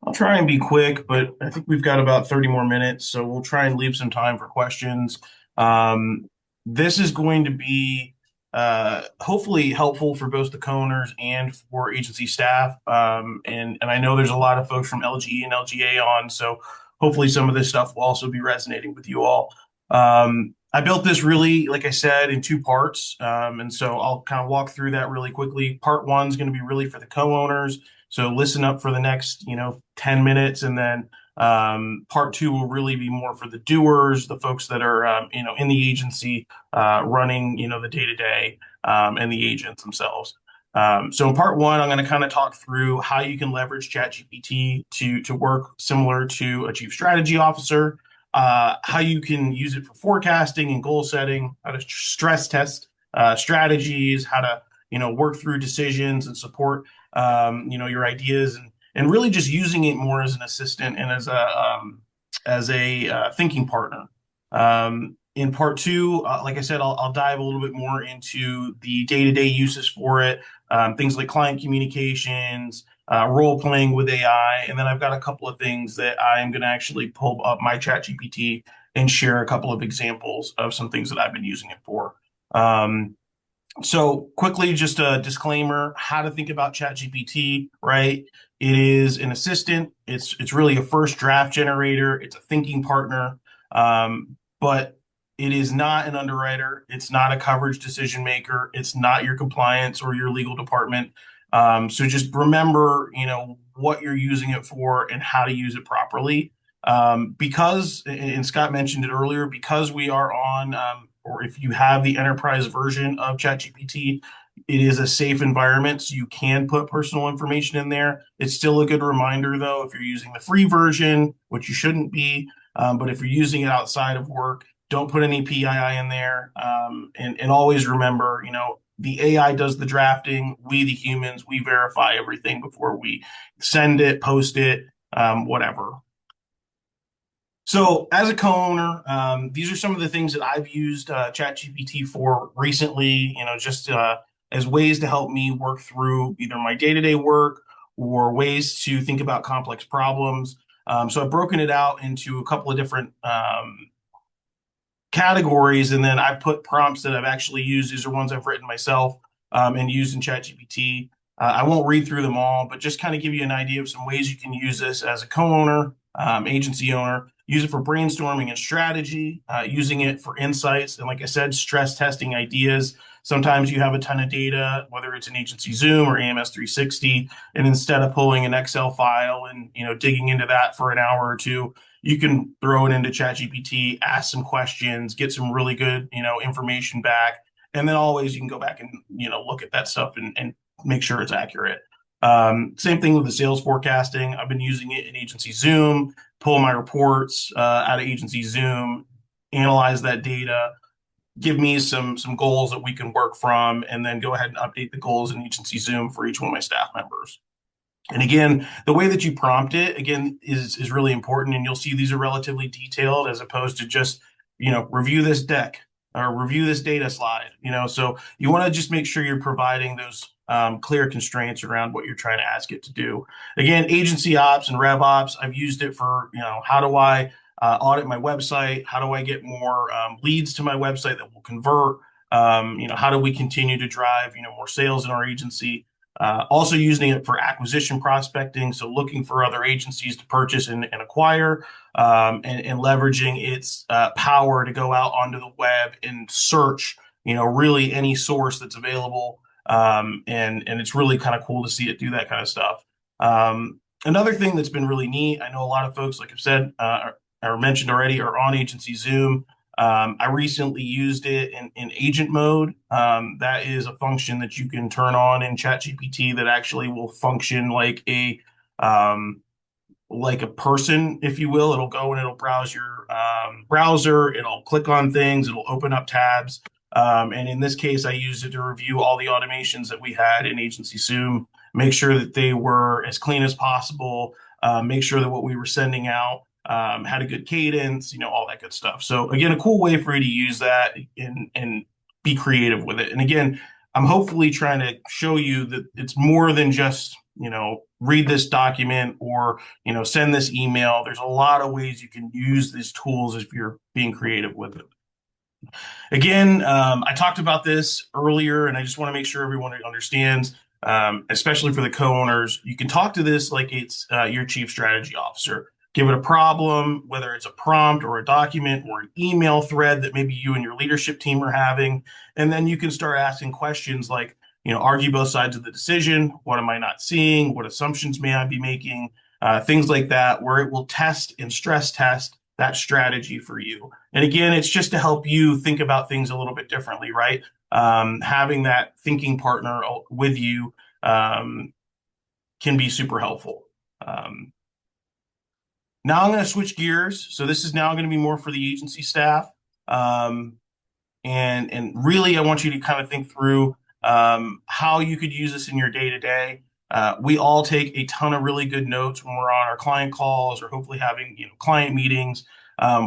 I'll try and be quick, but I think we've got about 30 more minutes, so we'll try and leave some time for questions. Um, this is going to be hopefully helpful for both the co-owners and for agency staff. And I know there's a lot of folks from LGE and LGA on, so hopefully some of this stuff will also be resonating with you all. I built this really, like I said, in two parts. And so I'll kind of walk through that really quickly. Part one is going to be really for the co-owners. So listen up for the next, 10 minutes, and then part two will really be more for the doers, the folks that are, in the agency, running, the day to day, and the agents themselves. So in part one, I'm going to kind of talk through how you can leverage ChatGPT to work similar to a chief strategy officer, how you can use it for forecasting and goal setting, how to stress test strategies, how to work through decisions and support your ideas, and really just using it more as an assistant and as a thinking partner. In part two, like I said, I'll dive a little bit more into the day-to-day uses for it, things like client communications, role playing with AI, and then I've got a couple of things that I am going to actually pull up my chat GPT and share a couple of examples of some things that I've been using it for. So quickly, just a disclaimer, how to think about ChatGPT, right? It is an assistant. It's really a first draft generator. It's a thinking partner, but it is not an underwriter. It's not a coverage decision maker. It's not your compliance or your legal department. So just remember, what you're using it for and how to use it properly. Because, and Scott mentioned it earlier, because we are on or if you have the enterprise version of ChatGPT, it is a safe environment, so you can put personal information in there. It's still a good reminder, though, if you're using the free version, which you shouldn't be, but if you're using it outside of work, don't put any PII in there. And always remember, the AI does the drafting. We, the humans, we verify everything before we send it, post it, whatever. So, as a co-owner, these are some of the things that I've used ChatGPT for recently. Just as ways to help me work through either my day-to-day work or ways to think about complex problems. So, I've broken it out into a couple of different categories, and then I've put prompts that I've actually used. These are ones I've written myself and used in ChatGPT. I won't read through them all, but just kind of give you an idea of some ways you can use this as a co-owner, agency owner. Use it for brainstorming and strategy, using it for insights. And like I said, stress testing ideas. Sometimes you have a ton of data, whether it's an agency Zoom or AMS 360, and instead of pulling an Excel file and digging into that for an hour or two, you can throw it into ChatGPT, ask some questions, get some really good information back, and then always you can go back and look at that stuff and make sure it's accurate. Same thing with the sales forecasting. I've been using it in agency Zoom, pull my reports out of agency Zoom, analyze that data, give me some goals that we can work from, and then go ahead and update the goals in agency Zoom for each one of my staff members. And again, the way that you prompt it, again, is really important. And you'll see these are relatively detailed as opposed to just, review this deck or review this data slide. So you want to just make sure you're providing those clear constraints around what you're trying to ask it to do. Again, agency ops and rev ops, I've used it for, how do I audit my website? How do I get more leads to my website that will convert? How do we continue to drive, more sales in our agency? Also using it for acquisition prospecting, so looking for other agencies to purchase and acquire, and leveraging its power to go out onto the web and search, really any source that's available. And it's really kind of cool to see it do that kind of stuff. Another thing that's been really neat, I know a lot of folks, like I've said, or mentioned already, are on agency Zoom. I recently used it in agent mode. That is a function that you can turn on in ChatGPT that actually will function like a person, if you will. It'll go and it'll browse your browser. It'll click on things. It'll open up tabs. And in this case, I used it to review all the automations that we had in agency Zoom, make sure that they were as clean as possible, make sure that what we were sending out had a good cadence, all that good stuff. So again, a cool way for you to use that and be creative with it. And again, I'm hopefully trying to show you that it's more than just, read this document or, send this email. There's a lot of ways you can use these tools if you're being creative with it. Again, I talked about this earlier, and I just want to make sure everyone understands, especially for the co-owners, you can talk to this like it's your chief strategy officer. Give it a problem, whether it's a prompt or a document or an email thread that maybe you and your leadership team are having. And then you can start asking questions like, argue both sides of the decision. What am I not seeing? What assumptions may I be making? Things like that, where it will test and stress test that strategy for you. And again, it's just to help you think about things a little bit differently, right? Having that thinking partner with you can be super helpful. Now I'm going to switch gears. So this is now going to be more for the agency staff. And really, I want you to kind of think through how you could use this in your day to day. We all take a ton of really good notes when we're on our client calls or hopefully having client meetings.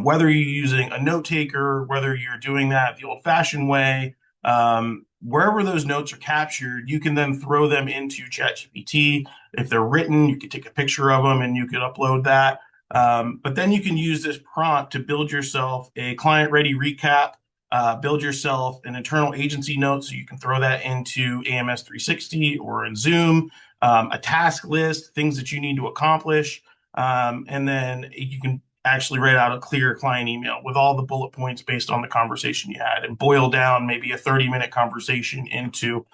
Whether you're using a note taker, whether you're doing that the old-fashioned way, wherever those notes are captured, you can then throw them into ChatGPT. If they're written, you can take a picture of them and you can upload that. But then you can use this prompt to build yourself a client-ready recap, build yourself an internal agency note so you can throw that into AMS 360 or in Zoom, a task list, things that you need to accomplish, and then you can actually write out a clear client email with all the bullet points based on the conversation you had and boil down maybe a 30-minute conversation into,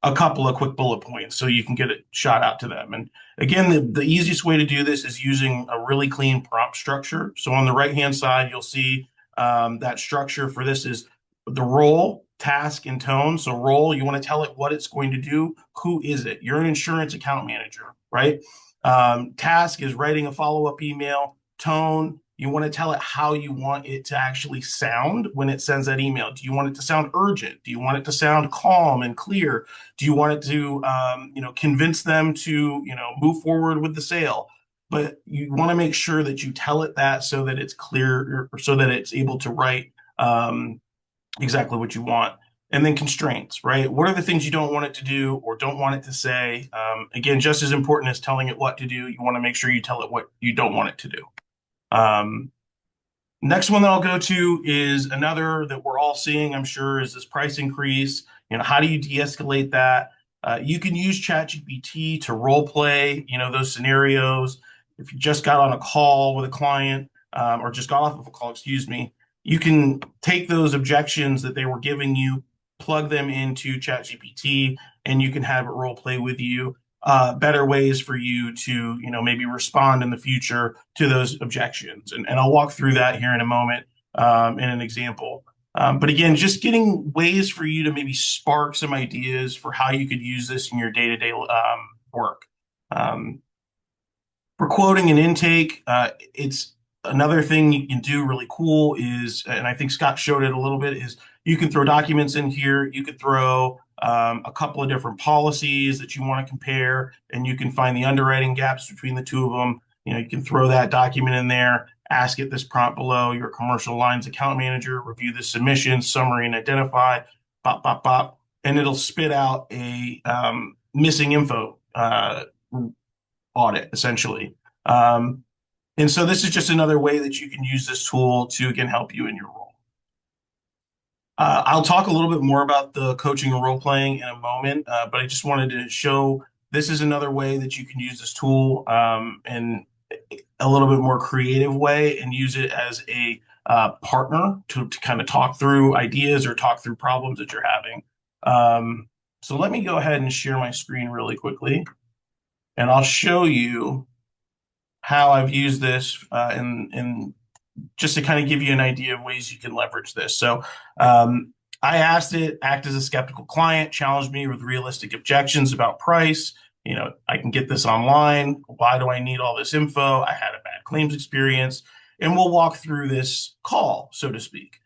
a couple of quick bullet points so you can get it shot out to them. And again, the easiest way to do this is using a really clean prompt structure. So on the right-hand side, you'll see that structure for this is the role, task, and tone. So role, you want to tell it what it's going to do. Who is it? You're an insurance account manager, right? Task is writing a follow-up email. Tone, you want to tell it how you want it to actually sound when it sends that email. Do you want it to sound urgent? Do you want it to sound calm and clear? Do you want it to, convince them to, move forward with the sale? But you want to make sure that you tell it that so that it's clear or so that it's able to write exactly what you want. And then constraints, right? What are the things you don't want it to do or don't want it to say? Again, just as important as telling it what to do, you want to make sure you tell it what you don't want it to do. Next one that I'll go to is another that we're all seeing, I'm sure, is this price increase. How do you de-escalate that? You can use ChatGPT to role play, those scenarios. If you just got on a call with a client or just got off of a call, excuse me, you can take those objections that they were giving you, plug them into ChatGPT, and you can have it role play with you. Better ways for you to, maybe respond in the future to those objections. And I'll walk through that here in a moment in an example. But again, just getting ways for you to maybe spark some ideas for how you could use this in your day-to-day work. For quoting and intake, it's another thing you can do really cool is, and I think Scott showed it a little bit, is you can throw documents in here. You could throw a couple of different policies that you want to compare, and you can find the underwriting gaps between the two of them. You can throw that document in there, ask it this prompt below, your commercial lines account manager, review the submission, summary, and identify, bop, bop, bop, and it'll spit out a missing info audit, essentially. And so this is just another way that you can use this tool to, again, help you in your role. I'll talk a little bit more about the coaching and role playing in a moment, but I just wanted to show this is another way that you can use this tool in a little bit more creative way and use it as a partner to kind of talk through ideas or talk through problems that you're having. So let me go ahead and share my screen really quickly, and I'll show you how I've used this in just to kind of give you an idea of ways you can leverage this. So I asked it, act as a skeptical client, challenge me with realistic objections about price. I can get this online. Why do I need all this info? I had a bad claims experience. And we'll walk through this call, so to speak.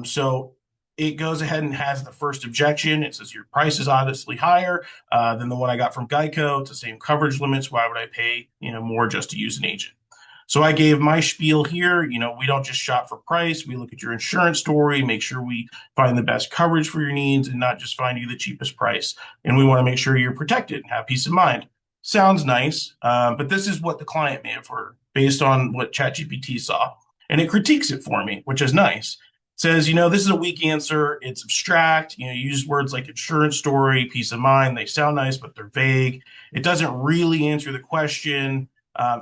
So it goes ahead and has the first objection. It says your price is obviously higher than the one I got from Geico. It's the same coverage limits. Why would I pay more just to use an agent? So I gave my spiel here. We don't just shop for price. We look at your insurance story, make sure we find the best coverage for your needs and not just find you the cheapest price. And we want to make sure you're protected and have peace of mind. Sounds nice, but this is what the client may have heard based on what ChatGPT saw. And it critiques it for me, which is nice. It says, this is a weak answer. It's abstract. Use words like insurance story, peace of mind. They sound nice, but they're vague. It doesn't really answer the question.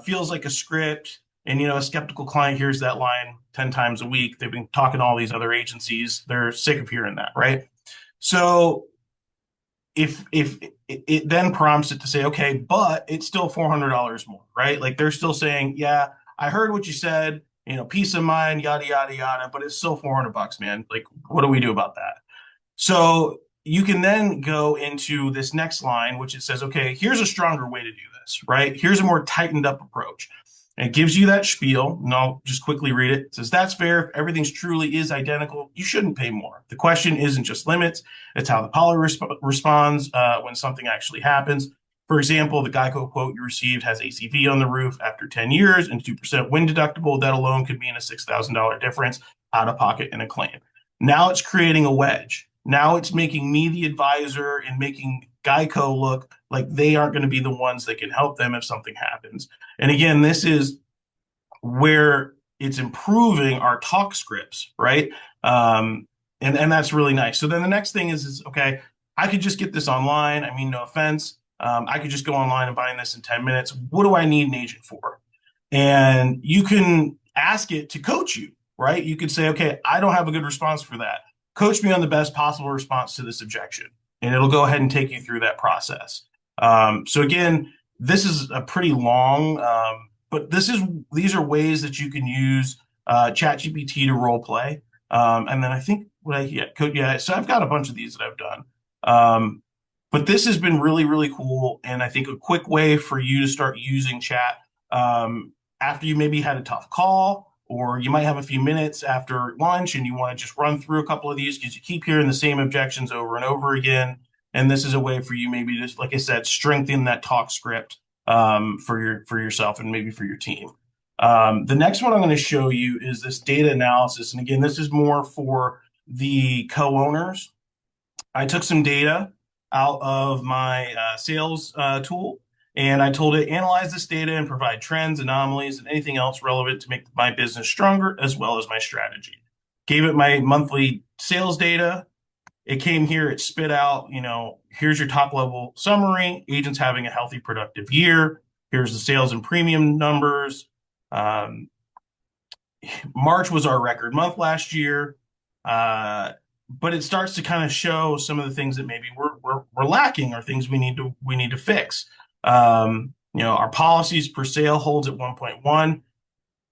Feels like a script. And, a skeptical client hears that line 10 times a week. They've been talking to all these other agencies. They're sick of hearing that, right? So if it then prompts it to say, okay, but it's still $400 more, right? Like they're still saying, yeah, I heard what you said, peace of mind, yada yada yada, but it's still $400, man. Like, what do we do about that? So you can then go into this next line, which it says, okay, here's a stronger way to do this, right? Here's a more tightened up approach. And it gives you that spiel, and I'll just quickly read it. It says, that's fair. If everything's truly is identical, you shouldn't pay more. The question isn't just limits, it's how the policy responds when something actually happens. For example, the Geico quote you received has ACV on the roof after 10 years and 2% wind deductible. That alone could mean a $6,000 difference out of pocket in a claim. Now it's creating a wedge. Now it's making me the advisor and making Geico look like they aren't going to be the ones that can help them if something happens. And again, this is where it's improving our talk scripts, right? And that's really nice. So then the next thing is okay, I could just get this online. I mean, no offense. I could just go online and find this in 10 minutes. What do I need an agent for? And you can ask it to coach you, right? You could say, okay, I don't have a good response for that. Coach me on the best possible response to this objection. And it'll go ahead and take you through that process. So again, this is a pretty long, but these are ways that you can use ChatGPT to role play. And then I think so I've got a bunch of these that I've done. But this has been really, really cool. And I think a quick way for you to start using chat after you maybe had a tough call, or you might have a few minutes after lunch and you want to just run through a couple of these because you keep hearing the same objections over and over again. And this is a way for you maybe just, like I said, strengthen that talk script for yourself and maybe for your team. The next one I'm going to show you is this data analysis. And again, this is more for the co-owners. I took some data out of my sales tool, and I told it, analyze this data and provide trends, anomalies, and anything else relevant to make my business stronger, as well as my strategy. Gave it my monthly sales data. It came here, it spit out, here's your top level summary, agents having a healthy, productive year. Here's the sales and premium numbers. March was our record month last year. But it starts to kind of show some of the things that maybe we're lacking or things we need to fix. Our policies per sale holds at 1.1.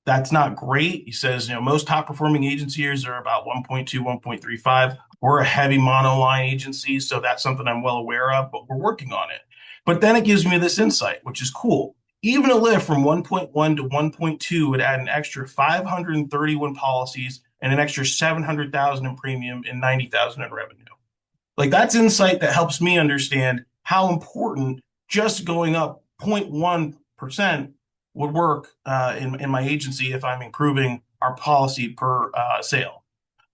That's not great. He says, most top performing agencies are about 1.2, 1.35. We're a heavy monoline agency, so that's something I'm well aware of, but we're working on it. But then it gives me this insight, which is cool. Even a lift from 1.1 to 1.2 would add an extra 531 policies and an extra 700,000 in premium and 90,000 in revenue. Like that's insight that helps me understand how important just going up 0.1% would work in my agency if I'm improving our policy per sale.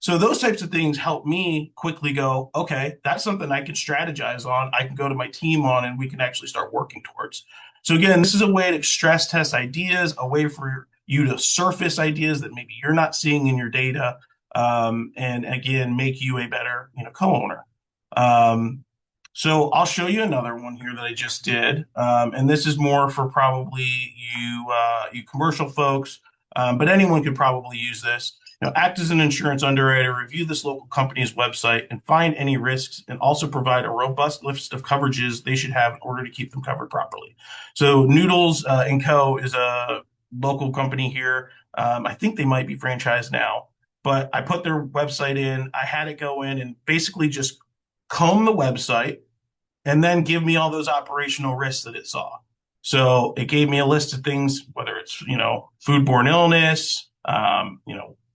So those types of things help me quickly go, okay, that's something I can strategize on. I can go to my team on, and we can actually start working towards. So again, this is a way to stress test ideas, a way for you to surface ideas that maybe you're not seeing in your data, and again, make you a better, co-owner. So I'll show you another one here that I just did, and this is more for probably you commercial folks, but anyone could probably use this. Act as an insurance underwriter, review this local company's website, and find any risks, and also provide a robust list of coverages they should have in order to keep them covered properly. So Noodles & Co. is a local company here. I think they might be franchised now, but I put their website in. I had it go in and basically just comb the website and then give me all those operational risks that it saw. So it gave me a list of things, whether it's, foodborne illness,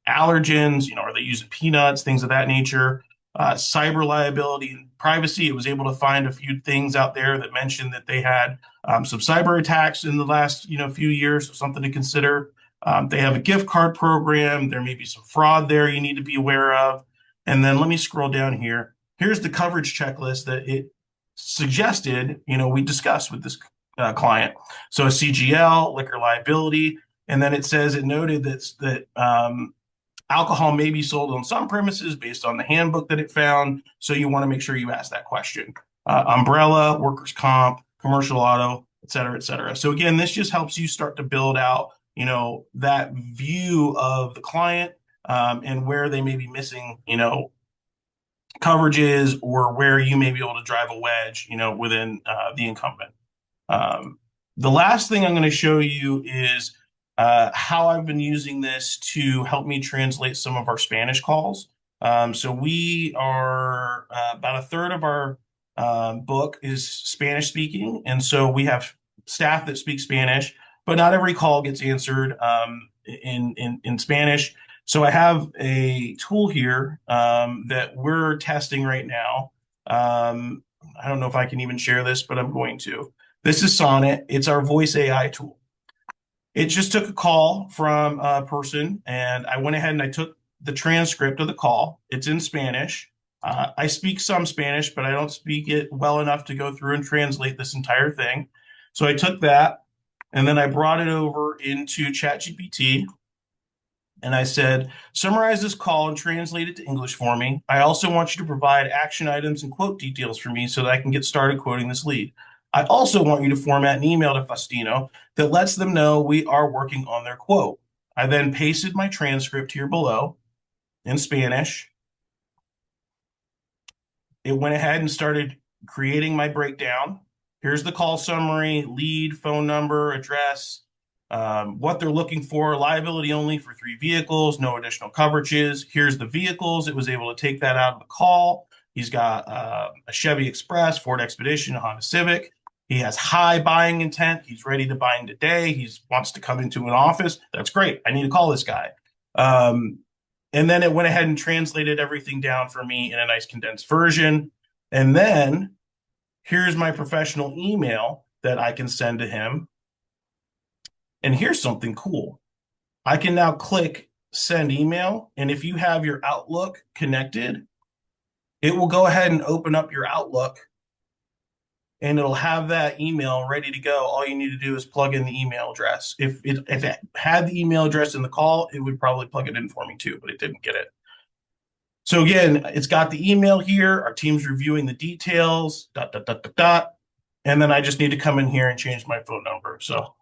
allergens, are they using peanuts, things of that nature, cyber liability and privacy. It was able to find a few things out there that mentioned that they had some cyber attacks in the last, few years, so something to consider. They have a gift card program. There may be some fraud there you need to be aware of. And then let me scroll down here. Here's the coverage checklist that it suggested, we discussed with this client. So a CGL, liquor liability, and then it says it noted that alcohol may be sold on some premises based on the handbook that it found. So you want to make sure you ask that question. Umbrella, workers' comp, commercial auto, et cetera, et cetera. So again, this just helps you start to build out, that view of the client, and where they may be missing, coverages, or where you may be able to drive a wedge, within the incumbent. The last thing I'm going to show you is how I've been using this to help me translate some of our Spanish calls. So we are about a third of our book is Spanish speaking. And so we have staff that speak Spanish, but not every call gets answered in Spanish. So I have a tool here that we're testing right now. I don't know if I can even share this, but I'm going to. This is Sonnet. It's our voice AI tool. It just took a call from a person, and I went ahead and I took the transcript of the call. It's in Spanish. I speak some Spanish, but I don't speak it well enough to go through and translate this entire thing. So I took that, and then I brought it over into ChatGPT, and I said, summarize this call and translate it to English for me. I also want you to provide action items and quote details for me so that I can get started quoting this lead. I also want you to format an email to Faustino that lets them know we are working on their quote. I then pasted my transcript here below in Spanish. It went ahead and started creating my breakdown. Here's the call summary, lead, phone number, address, what they're looking for, liability only for 3 vehicles, no additional coverages. Here's the vehicles. It was able to take that out of the call. He's got a Chevy Express, Ford Expedition, a Honda Civic. He has high buying intent. He's ready to buy in today. He wants to come into an office. That's great. I need to call this guy. And then it went ahead and translated everything down for me in a nice condensed version. And then here's my professional email that I can send to him. And here's something cool. I can now click send email. And if you have your Outlook connected, it will go ahead and open up your Outlook, and it'll have that email ready to go. All you need to do is plug in the email address. If it had the email address in the call, it would probably plug it in for me too, but it didn't get it. So again, it's got the email here. Our team's reviewing the details, ... And then I just need to come in here and change my phone number. So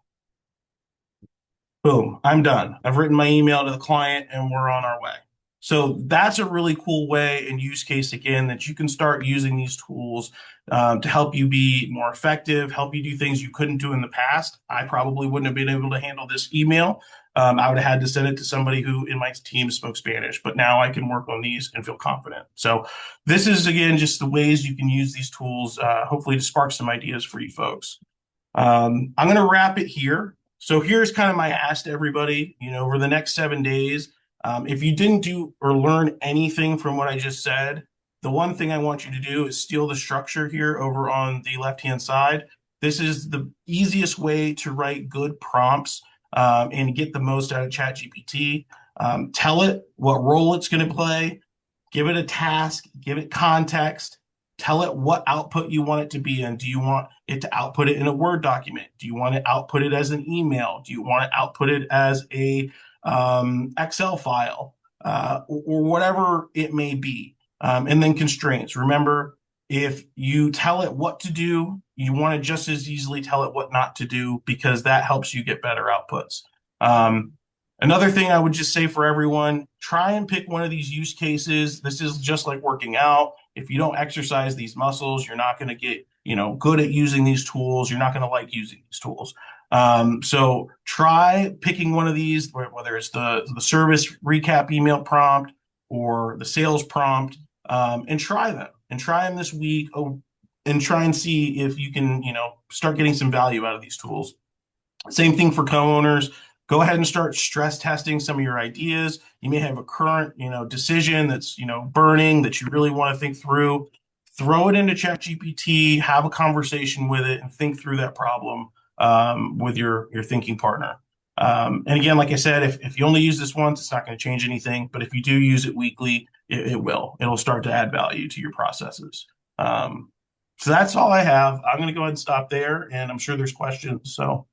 boom, I'm done. I've written my email to the client, and we're on our way. So that's a really cool way and use case, again, that you can start using these tools to help you be more effective, help you do things you couldn't do in the past. I probably wouldn't have been able to handle this email. I would have had to send it to somebody who in my team spoke Spanish, but now I can work on these and feel confident. So this is, again, just the ways you can use these tools, hopefully to spark some ideas for you folks. I'm going to wrap it here. So here's kind of my ask to everybody, over the next 7 days. If you didn't do or learn anything from what I just said, the one thing I want you to do is steal the structure here over on the left-hand side. This is the easiest way to write good prompts and get the most out of ChatGPT. Tell it what role it's going to play, give it a task, give it context, tell it what output you want it to be in. Do you want it to output it in a Word document? Do you want it output it as an email? Do you want it output it as a Excel file, or whatever it may be? And then constraints. Remember, if you tell it what to do, you want to just as easily tell it what not to do, because that helps you get better outputs. Another thing I would just say for everyone, try and pick one of these use cases. This is just like working out. If you don't exercise these muscles, you're not going to get, good at using these tools. You're not going to like using these tools. So try picking one of these, whether it's the service recap email prompt or the sales prompt, and try them this week, and try and see if you can, start getting some value out of these tools. Same thing for co-owners. Go ahead and start stress testing some of your ideas. You may have a current, decision that's, burning that you really want to think through. Throw it into ChatGPT, have a conversation with it, and think through that problem with your thinking partner. And again, like I said, if you only use this once, it's not going to change anything. But if you do use it weekly, it will. It'll start to add value to your processes. So that's all I have. I'm going to go ahead and stop there, and I'm sure there's questions. So